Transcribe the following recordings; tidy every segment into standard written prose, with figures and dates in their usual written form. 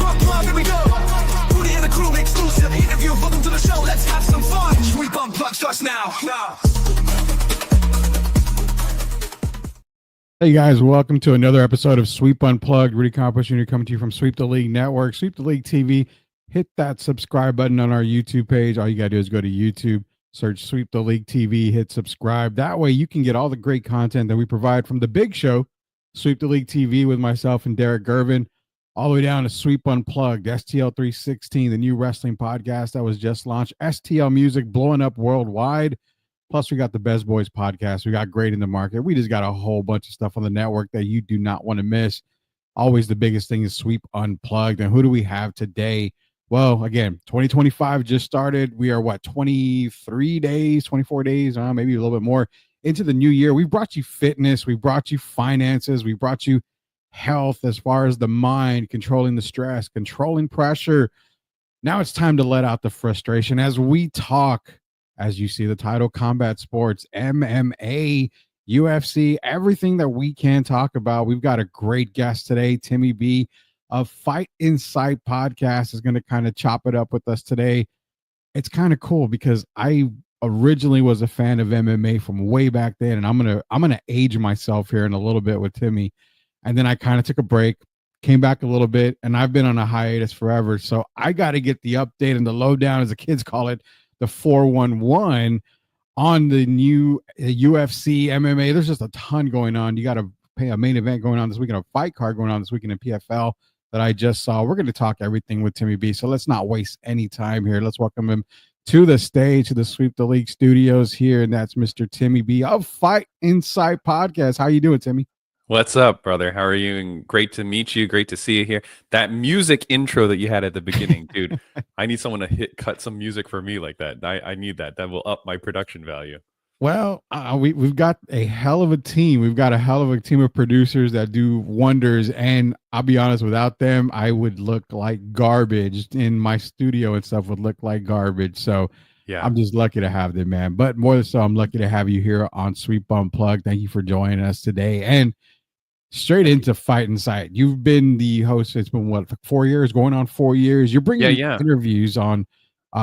Unplugged, here we go. Rudy and the crew, exclusive interview. Welcome to the show, let's have some fun. Sweep Unplugged starts now. Hey guys, welcome to another episode of Sweep Unplugged. Rudy Campos Jr. coming to you from Sweep the League Network, Sweep the League TV. Hit that subscribe button on our YouTube page. All you got to do is go to YouTube, search Sweep the League TV, hit subscribe. That way you can get all the great content that we provide from the big show, Sweep the League TV, with myself and Derek Gervin, all the way down to Sweep Unplugged, STL 316, the new wrestling podcast that was just launched, STL Music blowing up worldwide. Plus, we got the Best Boys podcast. We got Great in the Market. We just got a whole bunch of stuff on the network that you do not want to miss. Always the biggest thing is Sweep Unplugged. And who do we have today? Well, again, 2025 just started. We are, 23 days, 24 days, maybe a little bit more into the new year. We brought you fitness. We brought you finances. We brought you health as far as the mind, controlling the stress, controlling pressure. Now it's time to let out the frustration as we talk. As you see the title, combat sports, MMA, UFC, everything that we can talk about. We've got a great guest today. Timmy B of Fight Insight podcast is going to kind of chop it up with us today. It's kind of cool because I originally was a fan of MMA from way back then, and I'm gonna age myself here in a little bit with Timmy. And then I kind of took a break, came back a little bit, and I've been on a hiatus forever. So I got to get the update and the lowdown, as the kids call it, the 411 on the new UFC, MMA. There's just a ton going on. You got to pay a main event going on this weekend, a fight card going on this weekend in PFL that I just saw. We're going to talk everything with Timmy B. So let's not waste any time here. Let's welcome him to the stage, to the Sweep the League studios here. And that's Mr. Timmy B of Fight Insight podcast. How you doing, Timmy? What's up, brother? How are you? And great to meet you. Great to see you here. That music intro that you had at the beginning, dude. I need someone to cut some music for me like that. I need that. That will up my production value. Well, we've got a hell of a team. We've got a hell of a team of producers that do wonders. And I'll be honest, without them, I would look like garbage. In my studio and stuff would look like garbage. So yeah, I'm just lucky to have them, man. But more than so, I'm lucky to have you here on Sweep Unplugged. Thank you for joining us today. And straight into Fight Insight. You've been the host. It's been 4 years, going on 4 years. You're bringing interviews on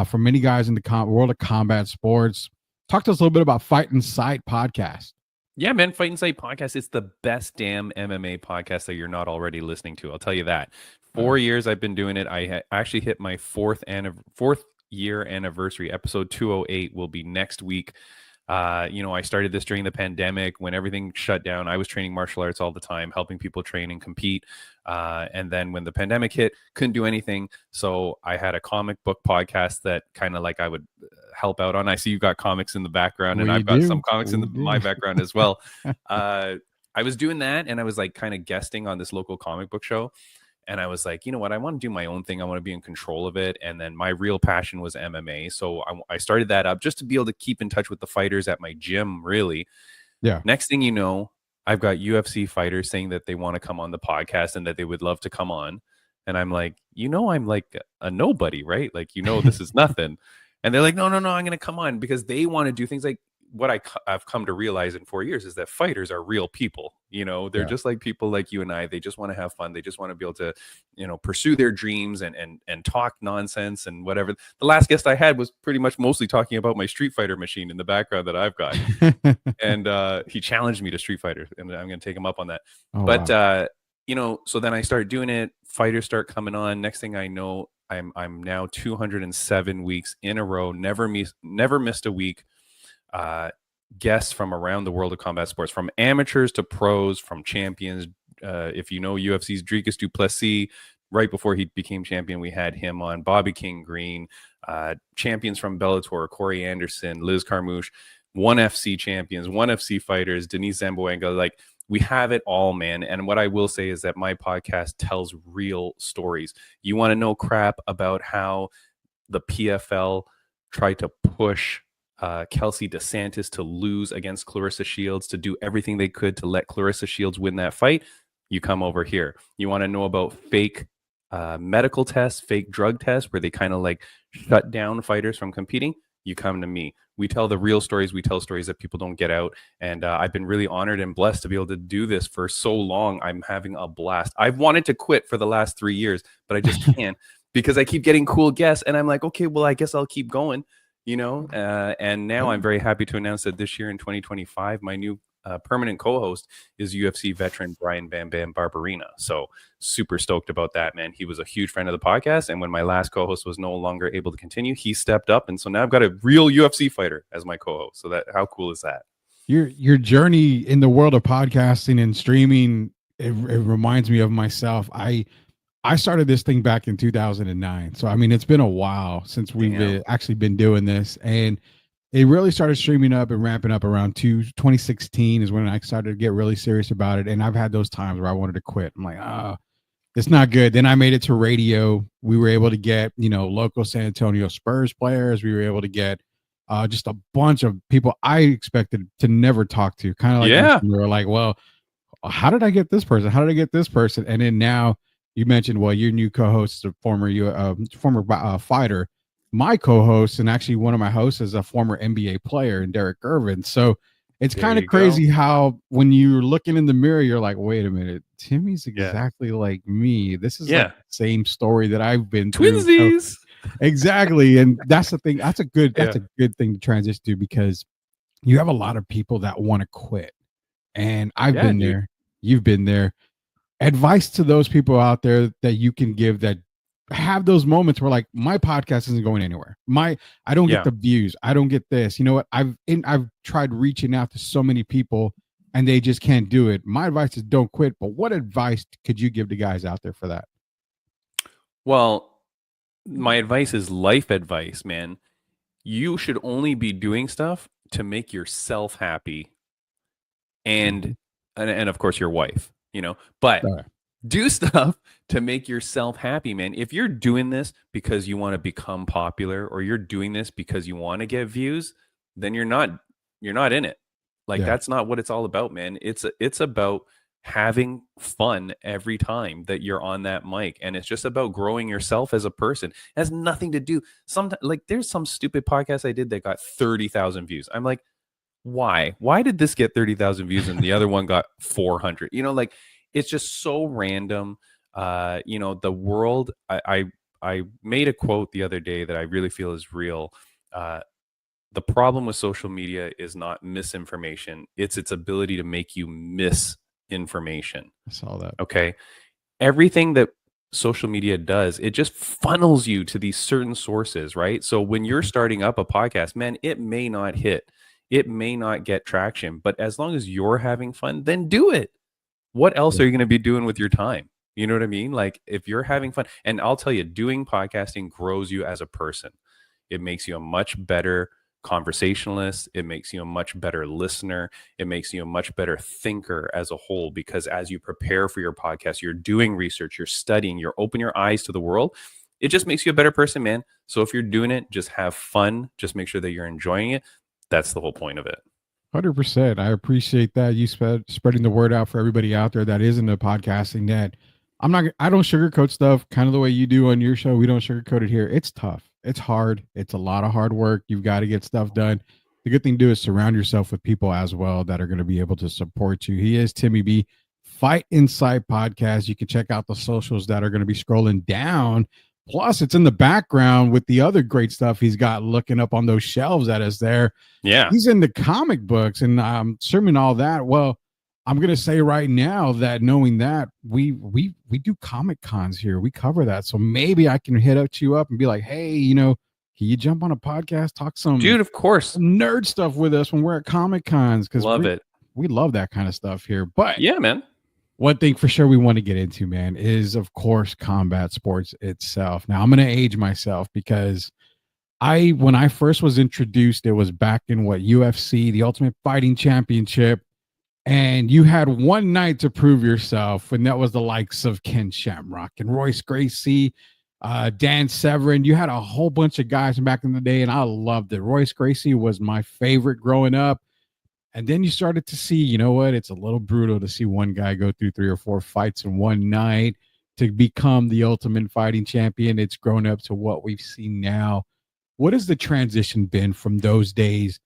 from many guys in the world of combat sports. Talk to us a little bit about Fight Insight podcast. Yeah, man. Fight Insight podcast. It's the best damn MMA podcast that you're not already listening to. I'll tell you that. 4 years I've been doing it. I actually hit my fourth year anniversary. Episode 208 will be next week. I started this during the pandemic when everything shut down. I was training martial arts all the time, helping people train and compete. And then when the pandemic hit, couldn't do anything. So I had a comic book podcast that kind of like I would help out on. I see you got comics in the background, and I've got some comics in my background as well. I was doing that, and I was like kind of guesting on this local comic book show. And I was like, you know what? I want to do my own thing. I want to be in control of it. And then my real passion was MMA. So I started that up just to be able to keep in touch with the fighters at my gym, really. Yeah. Next thing you know, I've got UFC fighters saying that they want to come on the podcast and that they would love to come on. And I'm like, I'm like a nobody, right? Like, this is nothing. And they're like, no, I'm going to come on because they want to do things like what I've come to realize in 4 years is that fighters are real people. They're just like people like you and I. They just want to have fun. They just want to be able to, pursue their dreams and talk nonsense and whatever. The last guest I had was pretty much mostly talking about my Street Fighter machine in the background that I've got. And he challenged me to Street Fighter, and I'm going to take him up on that. Wow. So then I started doing it. Fighters start coming on. Next thing I know, I'm now 207 weeks in a row. Never missed a week. Guests from around the world of combat sports, from amateurs to pros, from champions. If you know UFC's Dricus du Plessis, right before he became champion, we had him on. Bobby King Green, champions from Bellator, Corey Anderson, Liz Carmouche, ONE FC champions, ONE FC fighters, Denise Zamboanga. Like, we have it all, man. And what I will say is that my podcast tells real stories. You want to know crap about how the PFL tried to push Kelsey DeSantis to lose against Clarissa Shields, to do everything they could to let Clarissa Shields win that fight, you come over here. You want to know about fake medical tests, fake drug tests, where they kind of like shut down fighters from competing, you come to me. We tell the real stories. We tell stories that people don't get out. And I've been really honored and blessed to be able to do this for so long. I'm having a blast. I've wanted to quit for the last 3 years, but I just can't because I keep getting cool guests. And I'm like, okay, well, I guess I'll keep going, and now I'm very happy to announce that this year in 2025, my new permanent co-host is UFC veteran Brian Bam Bam Barberina. So super stoked about that, man. He was a huge friend of the podcast, and when my last co-host was no longer able to continue, he stepped up, and so now I've got a real UFC fighter as my co-host. So that, how cool is that? Your journey in the world of podcasting and streaming, it reminds me of myself. I started this thing back in 2009. So, I mean, it's been a while since we've actually been doing this. And it really started streaming up and ramping up around 2016 is when I started to get really serious about it. And I've had those times where I wanted to quit. I'm like, oh, it's not good. Then I made it to radio. We were able to get, local San Antonio Spurs players. We were able to get just a bunch of people I expected to never talk to. Kind of like, we were like, well, how did I get this person? How did I get this person? And then now, you mentioned, well, your new co-host is a former fighter. My co-host and actually one of my hosts is a former NBA player, and Derek Irvin. So it's kind of crazy how when you're looking in the mirror, you're like, wait a minute, Timmy's exactly like me. This is like the same story that I've been through. Twinsies. So, exactly. And that's the thing. That's a good thing to transition to, because you have a lot of people that want to quit. And I've been there. You've been there. Advice to those people out there that you can give that have those moments where, like, my podcast isn't going anywhere. I don't get the views. I don't get this. You know what? I've tried reaching out to so many people and they just can't do it. My advice is don't quit. But what advice could you give to guys out there for that? Well, my advice is life advice, man. You should only be doing stuff to make yourself happy and of course your wife. But do stuff to make yourself happy, man. If you're doing this because you want to become popular, or you're doing this because you want to get views, then you're not in it. Like, that's not what it's all about, man. It's about having fun every time that you're on that mic. And it's just about growing yourself as a person. It has nothing to do. Sometimes, like, there's some stupid podcast I did that got 30,000 views. I'm like, why did this get 30,000 views and the other one got 400? Like, it's just so random. The world, I made a quote the other day that I really feel is real. The problem with social media is not misinformation. It's its ability to make you miss information. I saw that. Okay. Everything that social media does, it just funnels you to these certain sources, right? So when you're starting up a podcast, man, it may not hit. It may not get traction, but as long as you're having fun, then do it. What else are you going to be doing with your time? You know what I mean? Like, if you're having fun, and I'll tell you, doing podcasting grows you as a person. It makes you a much better conversationalist. It makes you a much better listener. It makes you a much better thinker as a whole, because as you prepare for your podcast, you're doing research, you're studying, you're opening your eyes to the world. It just makes you a better person, man. So if you're doing it, just have fun. Just make sure that you're enjoying it. That's the whole point of it. 100%. I appreciate that. You spreading the word out for everybody out there that is into podcasting. That I don't sugarcoat stuff kind of the way you do on your show. We don't sugarcoat it here. It's tough. It's hard. It's a lot of hard work. You've got to get stuff done. The good thing to do is surround yourself with people as well that are going to be able to support you. He is Timmy B. Fight Inside Podcast. You can check out the socials that are going to be scrolling down. Plus, it's in the background with the other great stuff he's got looking up on those shelves that is there. Yeah. He's in the comic books and streaming all that. Well, I'm going to say right now that knowing that we do comic cons here, we cover that. So maybe I can hit you up and be like, hey, can you jump on a podcast, talk some dude, of course, nerd stuff with us when we're at comic cons? Because we love that kind of stuff here. But yeah, man. One thing for sure we want to get into, man, is, of course, combat sports itself. Now, I'm going to age myself because when I first was introduced, it was back in UFC, the Ultimate Fighting Championship. And you had one night to prove yourself. And that was the likes of Ken Shamrock and Royce Gracie, Dan Severn. You had a whole bunch of guys back in the day, and I loved it. Royce Gracie was my favorite growing up. And then you started to see, it's a little brutal to see one guy go through 3 or 4 fights in one night to become the Ultimate Fighting Champion. It's grown up to what we've seen now. what has the transition been from those days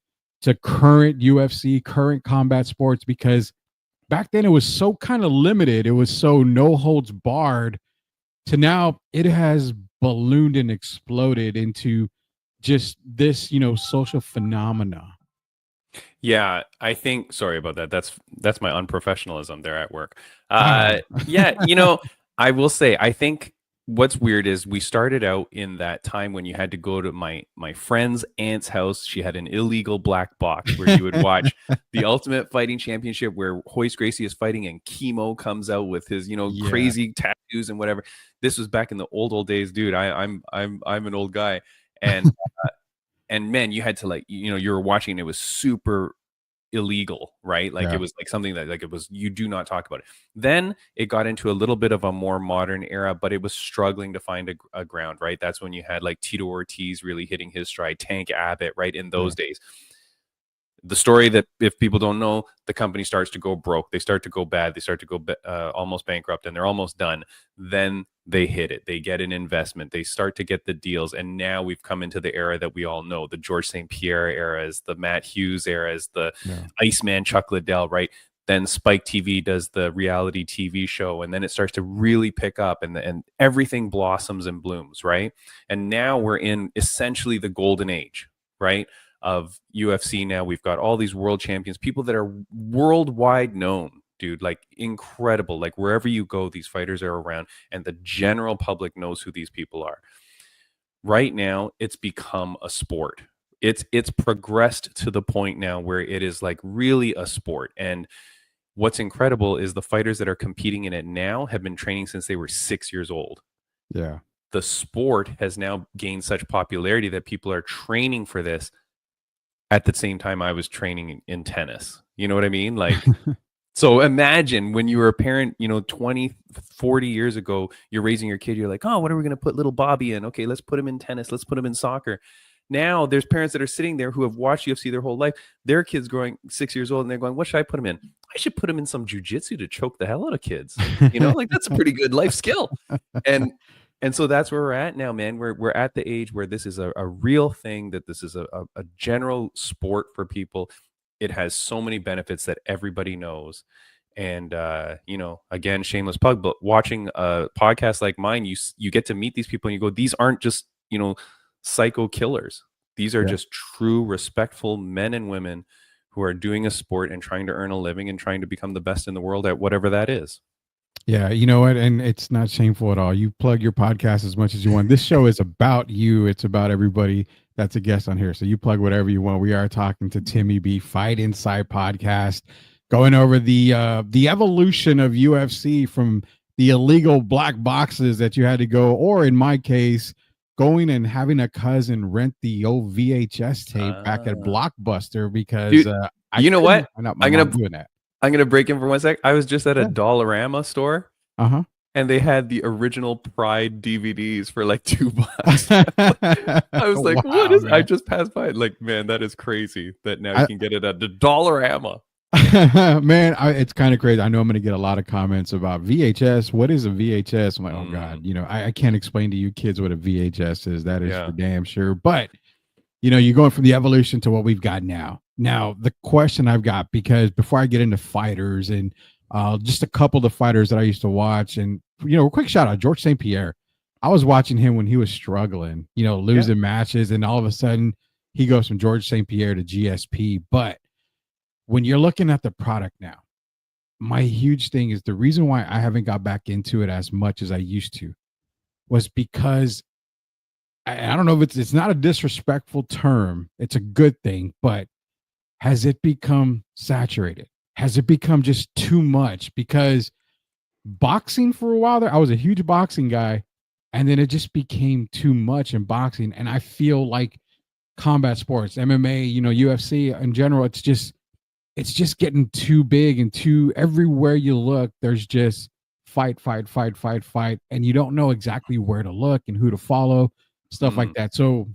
to current UFC, current combat sports? Because back then it was so kind of limited, it was so no holds barred, to now it has ballooned and exploded into just this, social phenomena. Yeah, I think sorry about that. That's my unprofessionalism there at work. Oh. Yeah, I will say I think what's weird is we started out in that time when you had to go to my friend's aunt's house. She had an illegal black box where you would watch the Ultimate Fighting Championship where Hoist Gracie is fighting and Chemo comes out with his, Yeah. crazy tattoos and whatever. This was back in the old days, dude. I'm an old guy. And and man, you had to like, you were watching, it was super illegal, right? Like Yeah. it was like something that like it was, you do not talk about it. Then it got into a little bit of a more modern era, but it was struggling to find a ground, right? That's when you had like Tito Ortiz really hitting his stride, Tank Abbott, right? In Yeah. those days. The story that if people don't know, the company starts to go broke, they start to go bad, they start to go almost bankrupt, and they're almost done. Then they hit it, they get an investment, they start to get the deals, and now we've come into the era that we all know, the George St. Pierre eras, the Matt Hughes eras, the Yeah. Iceman Chuck Liddell, right? Then Spike TV does the reality TV show, and then it starts to really pick up, and everything blossoms and blooms, right? And now we're in essentially the golden age, right? Of UFC now. We've got all these world champions, people that are worldwide known, dude, like incredible. Like wherever you go, these fighters are around, and the general public knows who these people are. Right now, it's become a sport. It's progressed to the point now where it is like really a sport. And what's incredible is the fighters that are competing in it now have been training since they were 6 years old. Yeah. The sport has now gained such popularity that people are training for this at the same time I was training in tennis. You know what I mean? Like, so imagine when you were a parent, 20, 40 years ago, you're raising your kid. You're like, oh, what are we going to put little Bobby in? Okay, let's put him in tennis. Let's put him in soccer. Now there's parents that are sitting there who have watched UFC their whole life. Their kid's growing 6 years old and they're going, what should I put him in? I should put him in some jujitsu to choke the hell out of kids. Like that's a pretty good life skill. And so that's where we're at now, man. We're at the age where this is a real thing, that this is a general sport for people. It has so many benefits that everybody knows. And again, shameless plug, but watching a podcast like mine, you get to meet these people and you go, these aren't just, psycho killers. These are Yeah. just true, respectful men and women who are doing a sport and trying to earn a living and trying to become the best in the world at whatever that is. Yeah, you know what? And it's not shameful at all. You plug your podcast as much as you want. This show is about you. It's about everybody that's a guest on here. So you plug whatever you want. We are talking to Timmy B, Fight Inside podcast, going over the evolution of UFC from the illegal black boxes that you had to go, or in my case, going and having a cousin rent the old VHS tape back at Blockbuster because Dude, you know what? I'm I'm gonna doing that. I'm gonna break in for 1 sec. I was just at a Yeah. Dollarama store, Uh-huh. and they had the original Pride DVDs for like $2. I was like, Wow, "What is?" I man. just passed by. Like, man, that is crazy. That now you can get it at the Dollarama. Man, it's kind of crazy. I know I'm going to get a lot of comments about VHS. What is a VHS? I'm like, oh God, I can't explain to you kids what a VHS is. That is for damn sure. But you're going from the evolution to what we've got now. Now, the question I've got, because before I get into fighters and just a couple of the fighters that I used to watch, and a quick shout out, George St. Pierre. I was watching him when he was struggling, losing matches, and all of a sudden he goes from George St. Pierre to GSP. But when you're looking at the product now, my huge thing is the reason why I haven't got back into it as much as I used to was because I don't know if it's not a disrespectful term. It's a good thing, but has it become saturated? Has it become just too much? Because boxing for a while there, I was a huge boxing guy, and then it just became too much in boxing. And I feel like combat sports, MMA, UFC in general, it's just getting too big and too everywhere you look, there's just fight, and you don't know exactly where to look and who to follow, stuff like that. So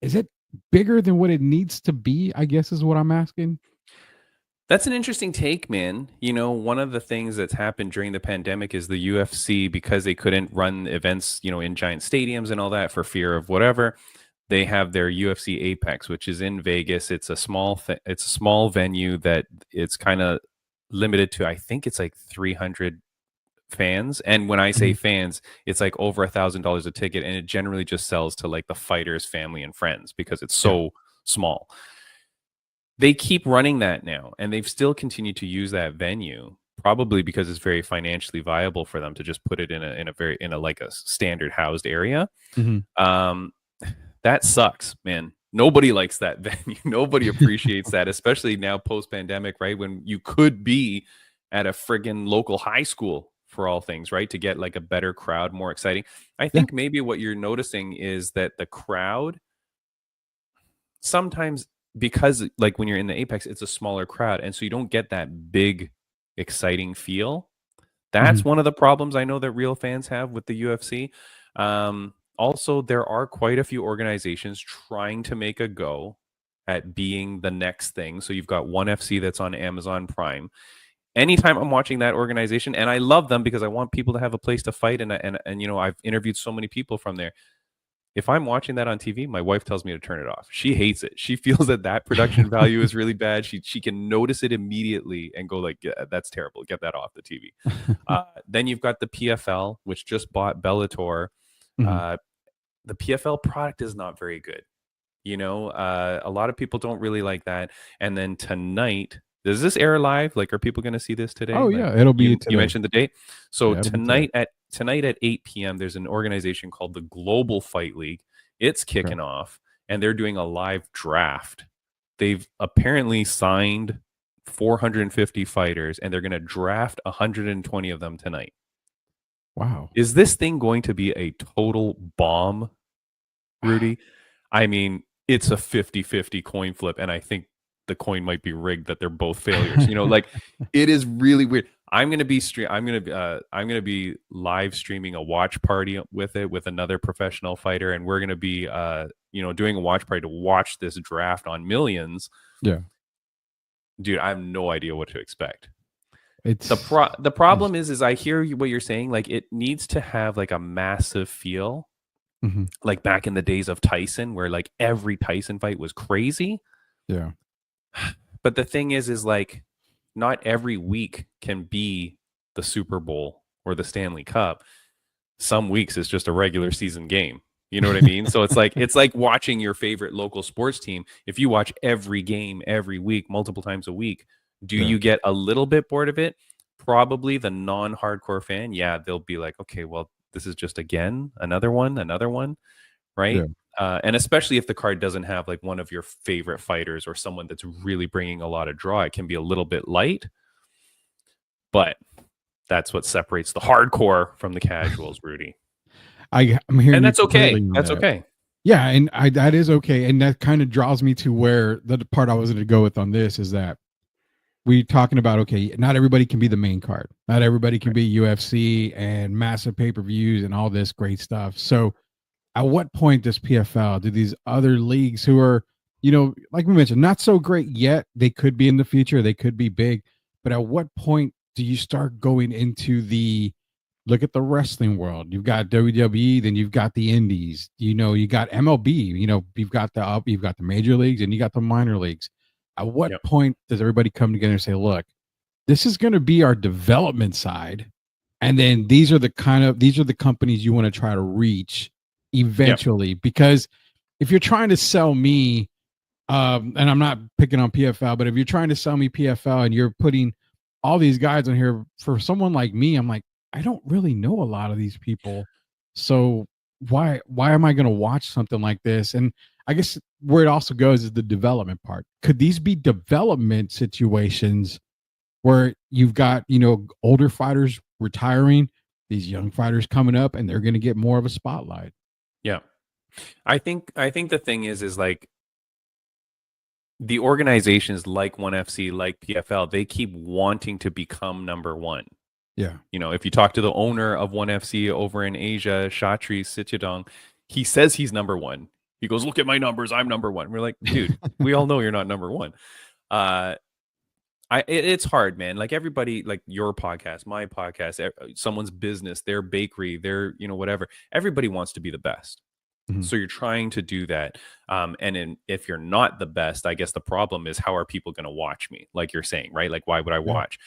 is it bigger than what it needs to be, I guess is what I'm asking. That's an interesting take, man. One of the things that's happened during the pandemic is the UFC, because they couldn't run events, in giant stadiums and all that for fear of whatever, they have their UFC Apex, which is in Vegas. It's a it's a small venue that it's kind of limited to. I think it's like 300 fans. And when I say Mhm. fans, it's like over $1,000 a ticket, and it generally just sells to like the fighters, family, and friends because it's Yeah. so small. They keep running that now, and they've still continued to use that venue, probably because it's very financially viable for them to just put it in a like a standard housed area. Mhm. Um, that sucks, man. Nobody likes that venue. Nobody appreciates that, especially now post pandemic, right? When you could be at a friggin' local high school for all things, right? To get like a better crowd, more exciting. I Yeah. think maybe what you're noticing is that the crowd sometimes, because like when you're in the Apex, it's a smaller crowd. And so you don't get that big, exciting feel. That's Mhm. one of the problems I know that real fans have with the UFC. Also, there are quite a few organizations trying to make a go at being the next thing. So you've got ONE FC that's on Amazon Prime. Anytime I'm watching that organization, and I love them because I want people to have a place to fight, and you know, I've interviewed so many people from there. If I'm watching that on TV, my wife tells me to turn it off. She hates it. She feels that that production value is really bad. She can notice it immediately and go like, yeah, "That's terrible. Get that off the TV." Then you've got the PFL, which just bought Bellator. Mhm. Uh, the PFL product is not very good. You know, a lot of people don't really like that. And then tonight, does this air live? Like, are people going to see this today? Oh, Like, yeah, it'll be you today. mentioned the date. So Yeah, it'll be today. tonight at 8 p.m. There's an organization called the Global Fight League. It's Okay. kicking off, and they're doing a live draft. They've apparently signed 450 fighters, and they're going to draft 120 of them tonight. Wow. Is this thing going to be a total bomb, Rudy? I mean, it's a 50-50 coin flip, and I think the coin might be rigged that they're both failures. You know, like it is really weird. I'm gonna be live streaming a watch party with it with another professional fighter, and we're gonna be you know, doing a watch party to watch this draft on Millions. Yeah. Dude, I have no idea what to expect. It's The problem is I hear what you're saying. Like it needs to have like a massive feel, Mhm. like back in the days of Tyson, where like every Tyson fight was crazy. Yeah. But the thing is like not every week can be the Super Bowl or the Stanley Cup. Some weeks it's just a regular season game. You know what I mean? So it's like watching your favorite local sports team. If you watch every game every week, multiple times a week, do Yeah. you get a little bit bored of it? Probably the non-hardcore fan, yeah, they'll be like, okay, well, this is just again another one, right? Yeah. And especially if the card doesn't have like one of your favorite fighters or someone that's really bringing a lot of draw, it can be a little bit light. But that's what separates the hardcore from the casuals, Rudy. I'm hearing And you that's okay. completely on That's that. okay. Yeah, and that is okay, and that kind of draws me to where the part I was going to go with on this is that we talking about, okay, not everybody can be the main card. Not everybody can Right. be UFC and massive pay-per-views and all this great stuff. So at what point does PFL, do these other leagues who are, you know, like we mentioned, not so great yet, they could be in the future, they could be big, but at what point do you start going into the, look at the wrestling world? You've got WWE, then you've got the indies, you know, you got MLB, you know, you've got the major leagues and you got the minor leagues. At what Yep. point does everybody come together and say, look, this is going to be our development side, and then these are the companies you want to try to reach Yep. eventually? Because if you're trying to sell me, and I'm not picking on PFL, but if you're trying to sell me PFL and you're putting all these guys on here, for someone like me, I'm like, I don't really know a lot of these people, so why am I going to watch something like this? And I guess where it also goes is the development part. Could these be development situations where you've got, you know, older fighters retiring, these young fighters coming up, and they're going to get more of a spotlight? Yeah. I think the thing is like the organizations like ONE FC, like PFL, they keep wanting to become number one. Yeah. You know, if you talk to the owner of ONE FC over in Asia, Shatri Sitchadong, he says he's number one. He goes, "Look at my numbers. I'm number one." We're like, dude, we all know you're not number one. Uh, it's hard, man. Like everybody, like your podcast, my podcast, someone's business, their bakery, their, you know, whatever. Everybody wants to be the best. Mhm. So you're trying to do that. If you're not the best, I guess the problem is, how are people going to watch me? Like you're saying, right? Like, why would I Yeah. watch?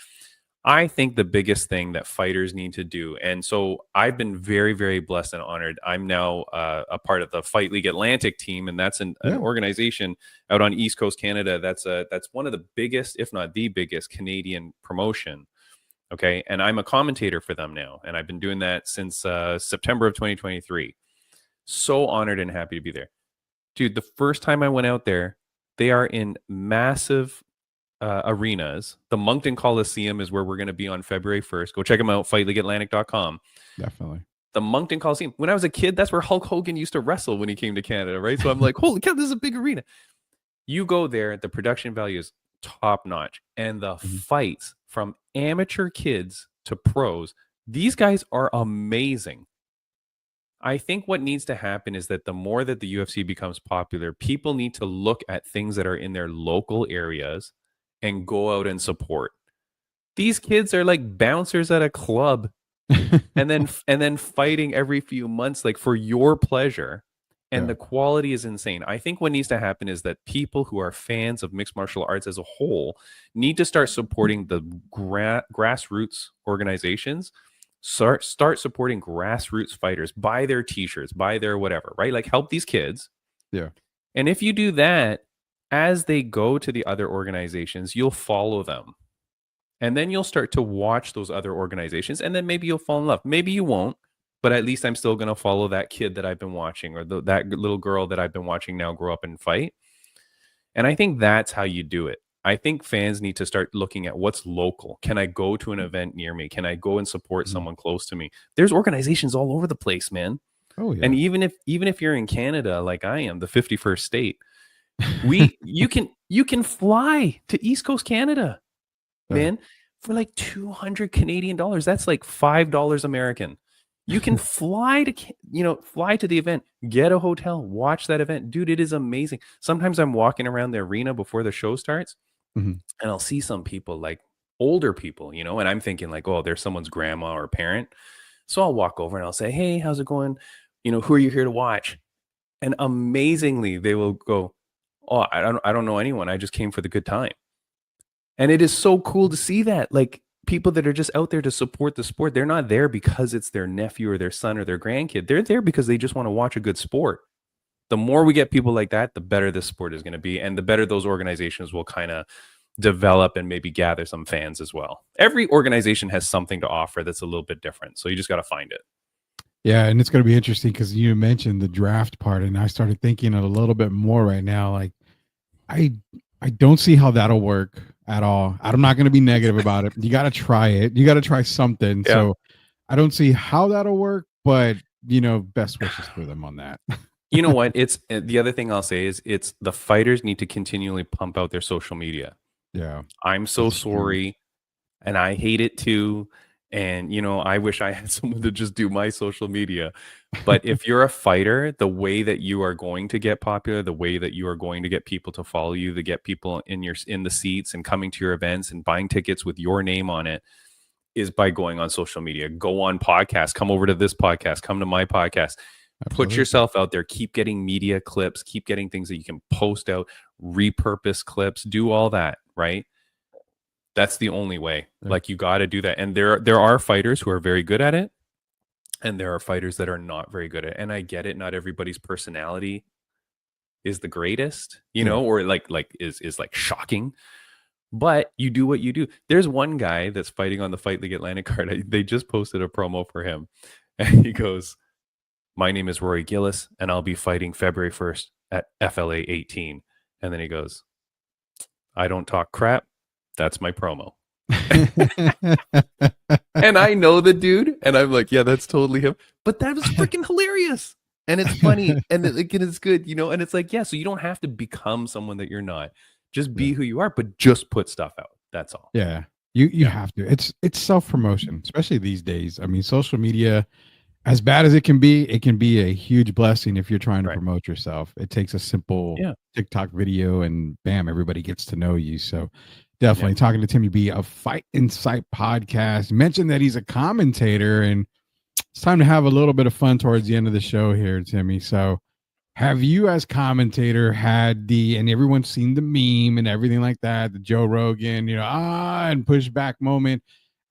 I think the biggest thing that fighters need to do, and so I've been very, very blessed and honored. I'm now a part of the Fight League Atlantic team, and that's an Yeah. organization out on East Coast Canada. That's one of the biggest, if not the biggest, Canadian promotion. Okay, and I'm a commentator for them now, and I've been doing that since September of 2023. So honored and happy to be there, dude. The first time I went out there, they are in massive arenas. The Moncton Coliseum is where we're going to be on February 1st. Go check them out, fightleagueatlantic.com. Definitely. The Moncton Coliseum. When I was a kid, that's where Hulk Hogan used to wrestle when he came to Canada, right? So I'm like, holy cow, this is a big arena. You go there, the production value is top notch. And the Mhm. fights from amateur kids to pros, these guys are amazing. I think what needs to happen is that the more that the UFC becomes popular, people need to look at things that are in their local areas and go out and support. These kids are like bouncers at a club, and then fighting every few months, like, for your pleasure. And Yeah. the quality is insane. I think what needs to happen is that people who are fans of mixed martial arts as a whole need to start supporting the grassroots organizations. Start supporting grassroots fighters. Buy their t-shirts, buy their whatever, right? Like, help these kids. Yeah. And if you do that, as they go to the other organizations, you'll follow them. And then you'll start to watch those other organizations, and then maybe you'll fall in love. Maybe you won't, but at least I'm still going to follow that kid that I've been watching, or that little girl that I've been watching now grow up and fight. And I think that's how you do it. I think fans need to start looking at what's local. Can I go to an event near me? Can I go and support Mhm. someone close to me? There's organizations all over the place, man. Oh yeah. And even if you're in Canada, like I am, the 51st state, you can fly to East Coast Canada, Yeah. man, for like 200 Canadian dollars. That's like $5 American. You can fly to the event, get a hotel, watch that event. Dude, it is amazing. Sometimes I'm walking around the arena before the show starts, Mhm. and I'll see some people, like older people, and I'm thinking like, oh, there's someone's grandma or parent. So I'll walk over and I'll say, hey, how's it going? Who are you here to watch? And amazingly, they will go, oh, I don't know anyone. I just came for the good time. And it is so cool to see that. Like, people that are just out there to support the sport, they're not there because it's their nephew or their son or their grandkid. They're there because they just want to watch a good sport. The more we get people like that, the better this sport is going to be, and the better those organizations will kind of develop and maybe gather some fans as well. Every organization has something to offer that's a little bit different, so you just got to find it. Yeah, and it's going to be interesting because you mentioned the draft part, and I started thinking a little bit more right now. Like, I I don't see how that'll work at all. I'm not going to be negative about it. You got to try it. You got to try something. Yeah. So I don't see how that'll work, but best wishes for them on that. You know what? It's the other thing I'll say is, it's the fighters need to continually pump out their social media. Yeah, I'm so that's huge. sorry, and I hate it too. And I wish I had someone to just do my social media. But if you're a fighter, the way that you are going to get popular, the way that you are going to get people to follow you, to get people in the seats and coming to your events and buying tickets with your name on it, is by going on social media. Go on podcasts. Come over to this podcast. Come to my podcast. Put Absolutely. yourself out there. Keep getting media clips. Keep getting things that you can post out. Repurpose clips. Do all that, right? That's the only way. Yeah. Like, you got to do that. And there are fighters who are very good at it, and there are fighters that are not very good at it. And I get it. Not everybody's personality is the greatest, Yeah. or is like shocking. But you do what you do. There's one guy that's fighting on the Fight League Atlantic card. They just posted a promo for him, and he goes, "My name is Rory Gillis, and I'll be fighting February 1st at FLA 18." And then he goes, "I don't talk crap. That's my promo." And I know the dude, and I'm like, yeah, that's totally him. But that was freaking hilarious. And it's funny, and it's good, and it's like, yeah, so you don't have to become someone that you're not. Just be Yeah. who you are, but just put stuff out. That's all. Yeah. You have to. It's self-promotion, especially these days. I mean, social media, as bad as it can be a huge blessing if you're trying to Right. promote yourself. It takes a simple Yeah. TikTok video and bam, everybody gets to know you. So definitely talking to Timmy B of Fight Insight podcast. Mentioned that he's a commentator, and it's time to have a little bit of fun towards the end of the show here, Timmy. So Have you, as commentator, had and everyone's seen the meme and everything like that, the Joe Rogan, and pushback moment.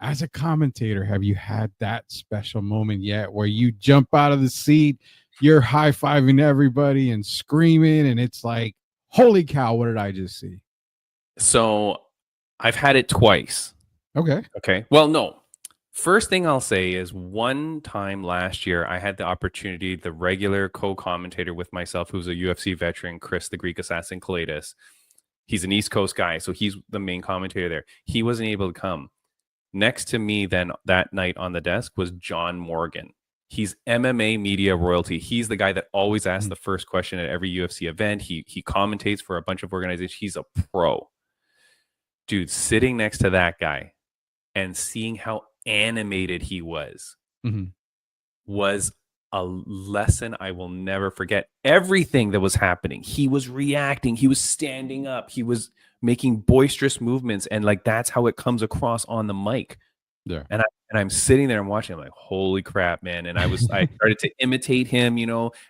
As a commentator, have you had that special moment yet where you jump out of the seat, you're high-fiving everybody and screaming, and it's like, holy cow, what did I just see? So I've had it twice. Okay. Well, no. First thing I'll say is one time last year, I had the opportunity, the regular co-commentator with myself, who's a UFC veteran, Chris, the Greek assassin Kalidas. He's an East Coast guy, so he's the main commentator there. He wasn't able to come. Next to me then that night on the desk was John Morgan. He's MMA media royalty. He's the guy that always asks the first question at every UFC event. He commentates for a bunch of organizations. He's a pro. Dude, sitting next to that guy and seeing how animated he was a lesson I will never forget. Everything that was happening, he was reacting, he was standing up, he was making boisterous movements, and like that's how it comes across on the mic. Yeah. And I'm sitting there and watching, I'm like, holy crap, man. And I started to imitate him,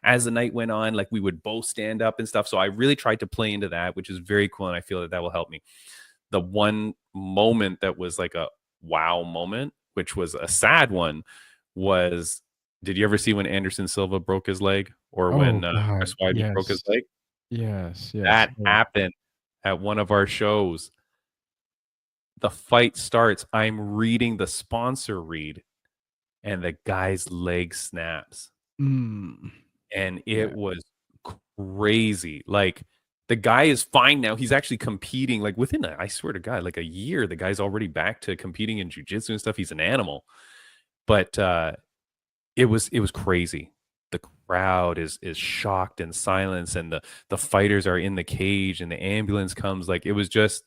as the night went on, like we would both stand up and stuff. So I really tried to play into that, which is very cool. And I feel that will help me. The one moment that was like a wow moment, which was a sad one, was, did you ever see when Anderson Silva broke his leg, or when Chris Weidman broke his leg? Yes. That happened at one of our shows. The fight starts. I'm reading the sponsor read, and the guy's leg snaps. And it was crazy. Like, the guy is fine now. He's actually competing, like within, I swear to God, like a year, the guy's already back to competing in jiu-jitsu and stuff. He's an animal. But it was crazy. The crowd is shocked and silenced, and the fighters are in the cage, and the ambulance comes. Like, it was just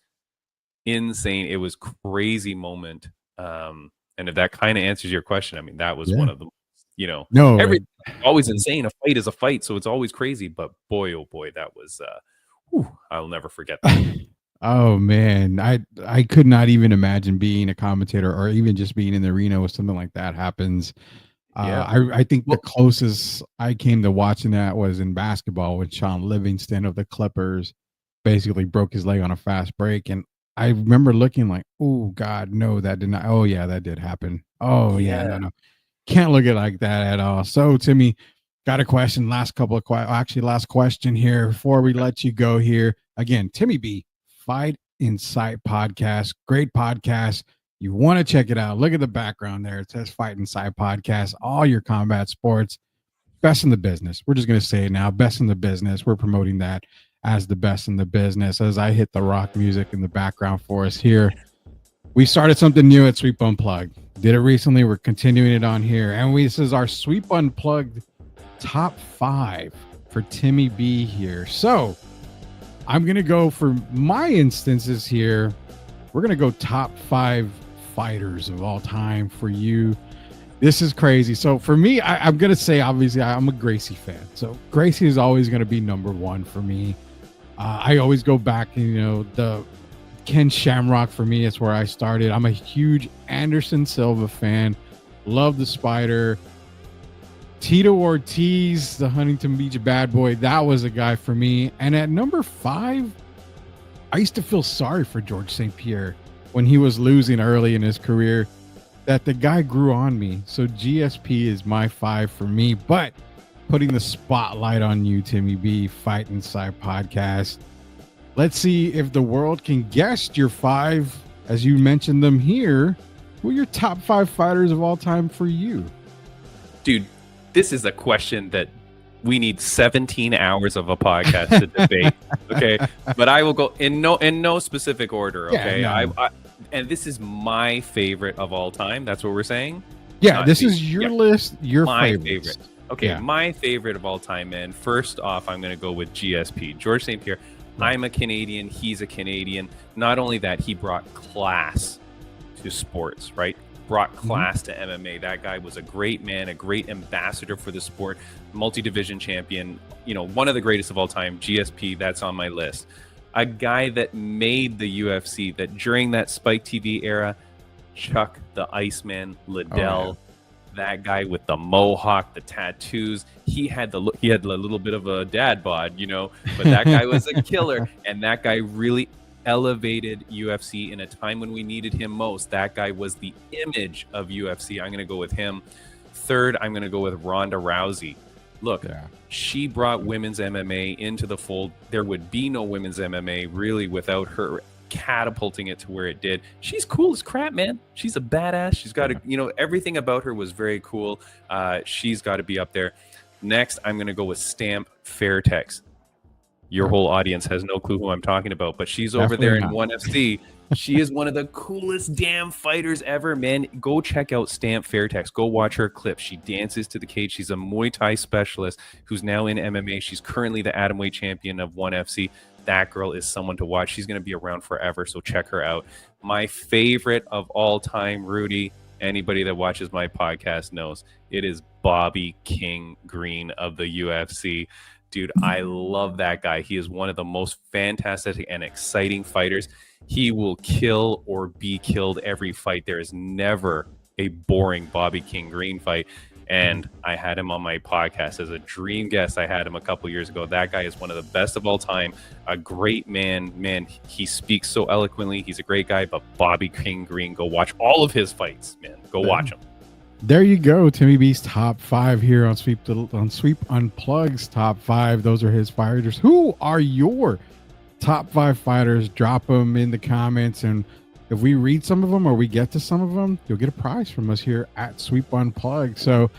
insane. It was crazy moment. And if that kind of answers your question, I mean, that was one of the, no, everything's always insane. A fight is a fight, so it's always crazy. But boy, oh boy, that was I'll never forget that. Oh man, I could not even imagine being a commentator or even just being in the arena when something like that happens. I think the closest I came to watching that was in basketball when Sean Livingston of the Clippers basically broke his leg on a fast break, and I remember looking like, oh God, no, that did not. Oh yeah, that did happen. Oh yeah, no, can't look at it like that at all. So Timmy, got a question. Last question here before we let you go here. Again, Timmy B, Fight Insight Podcast. Great podcast. You want to check it out. Look at the background there. It says Fight Insight Podcast. All your combat sports. Best in the business. We're just going to say it now. Best in the business. We're promoting that as the best in the business. As I hit the rock music in the background for us here. We started something new at Sweep Unplugged. Did it recently. We're continuing it on here. And this is our Sweep Unplugged top 5 for Timmy B here. So I'm going to go for my instances here. We're going to go top 5 fighters of all time for you. This is crazy. So for me, I'm going to say, obviously, I'm a Gracie fan. So Gracie is always going to be number 1 for me. I always go back, the Ken Shamrock for me is where I started. I'm a huge Anderson Silva fan. Love the Spider. Tito Ortiz, the Huntington Beach bad boy, that was a guy for me. And at number 5, I used to feel sorry for George St. Pierre when he was losing early in his career, that the guy grew on me. So GSP is my 5 for me. But putting the spotlight on you, Timmy B, Fight Inside Podcast. Let's see if the world can guess your 5, as you mentioned them here. Who are your top 5 fighters of all time for you? Dude, this is a question that we need 17 hours of a podcast to debate. Okay. But I will go in no specific order. Okay. Yeah, no. And this is my favorite of all time. That's what we're saying. Yeah. This is your list. Your my favorites. favorite. Okay. My favorite of all time, man. First off, I'm going to go with GSP, George St. Pierre. I'm a Canadian. He's a Canadian. Not only that, he brought class to sports, right? Brought class to MMA. That guy was a great man, a great ambassador for the sport, multi-division champion, one of the greatest of all time. GSP, that's on my list. A guy that made the UFC, that during that Spike TV era, Chuck the Iceman Liddell, That guy with the mohawk, the tattoos, he had the look, he had a little bit of a dad bod, you know, but that guy was a killer. And that guy really elevated UFC in a time when we needed him most. That guy was the image of UFC. I'm going to go with him. Third, I'm going to go with Ronda Rousey. Look, she brought women's MMA into the fold. There would be no women's MMA really without her catapulting it to where it did. She's cool as crap, man. She's a badass. She's got everything about her was very cool. She's got to be up there. Next, I'm going to go with Stamp Fairtex. Your whole audience has no clue who I'm talking about, but she's over there in ONE FC. She is one of the coolest damn fighters ever, man. Go check out Stamp Fairtex. Go watch her clips. She dances to the cage. She's a Muay Thai specialist who's now in MMA. She's currently the atomweight champion of ONE FC. That girl is someone to watch. She's going to be around forever, so check her out. My favorite of all time, Rudy, anybody that watches my podcast knows, it is Bobby King Green of the UFC. Dude, I love that guy. He is one of the most fantastic and exciting fighters. He will kill or be killed every fight. There is never a boring Bobby King Green fight. And I had him on my podcast as a dream guest. I had him a couple years ago. That guy is one of the best of all time. A great man. Man, he speaks so eloquently. He's a great guy. But Bobby King Green, go watch all of his fights, man. Go watch them. There you go. Timmy B's top 5 here on Sweep Unplugged's top 5. Those are his fighters. Who are your top 5 fighters? Drop them in the comments, and if we read some of them or we get to some of them, you'll get a prize from us here at Sweep Unplugged. So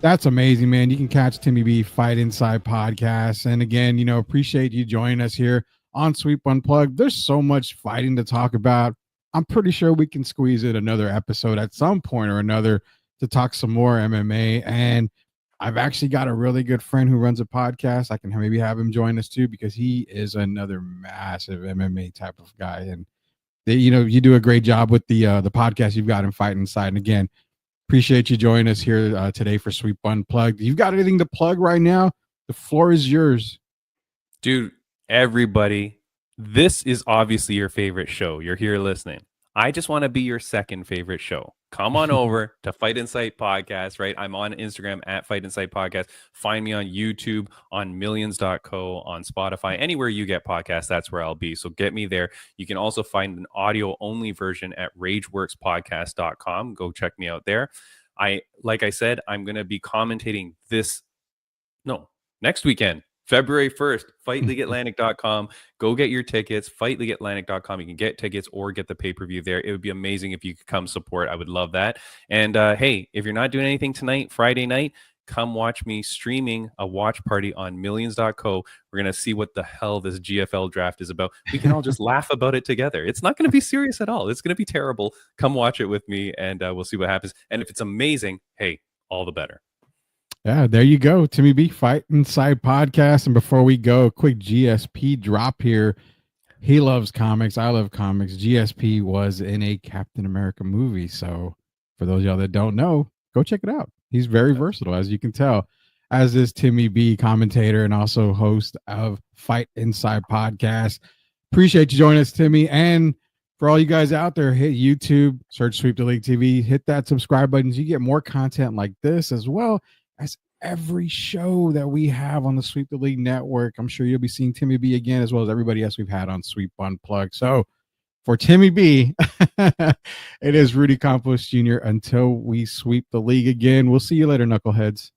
that's amazing, man. You can catch Timmy B Fight Inside podcast. And again, appreciate you joining us here on Sweep Unplugged. There's so much fighting to talk about. I'm pretty sure we can squeeze in another episode at some point or another to talk some more MMA. And I've actually got a really good friend who runs a podcast. I can maybe have him join us too, because he is another massive MMA type of guy. And you do a great job with the podcast you've got in Fight Inside. And again, appreciate you joining us here today for Sweep Unplugged. You've got anything to plug right now? The floor is yours. Dude, everybody, this is obviously your favorite show. You're here listening. I just want to be your second favorite show. Come on over to Fight Insight Podcast, right? I'm on Instagram at Fight Insight Podcast. Find me on YouTube, on millions.co, on Spotify, anywhere you get podcasts, that's where I'll be. So get me there. You can also find an audio only version at rageworkspodcast.com. Go check me out there. Like I said, I'm going to be commentating next weekend. February 1st, FightLeagueAtlantic.com. Go get your tickets, FightLeagueAtlantic.com. You can get tickets or get the pay-per-view there. It would be amazing if you could come support. I would love that. And hey, if you're not doing anything tonight, Friday night, come watch me streaming a watch party on millions.co. We're going to see what the hell this GFL draft is about. We can all just laugh about it together. It's not going to be serious at all. It's going to be terrible. Come watch it with me, and we'll see what happens. And if it's amazing, hey, all the better. Yeah, there you go. Timmy B Fight Inside podcast. And before we go, a quick GSP drop here. He loves comics. I love comics. GSP was in a Captain America movie. So for those of y'all that don't know, go check it out. He's very versatile, as you can tell, as is Timmy B, commentator and also host of Fight Inside podcast. Appreciate you joining us, Timmy. And for all you guys out there, hit YouTube, search Sweep the League TV, hit that subscribe button. You get more content like this, as well as every show that we have on the Sweep the League network. I'm sure you'll be seeing Timmy B again, as well as everybody else we've had on Sweep Unplugged. So for Timmy B, it is Rudy Campos Jr. Until we sweep the league again. We'll see you later, knuckleheads.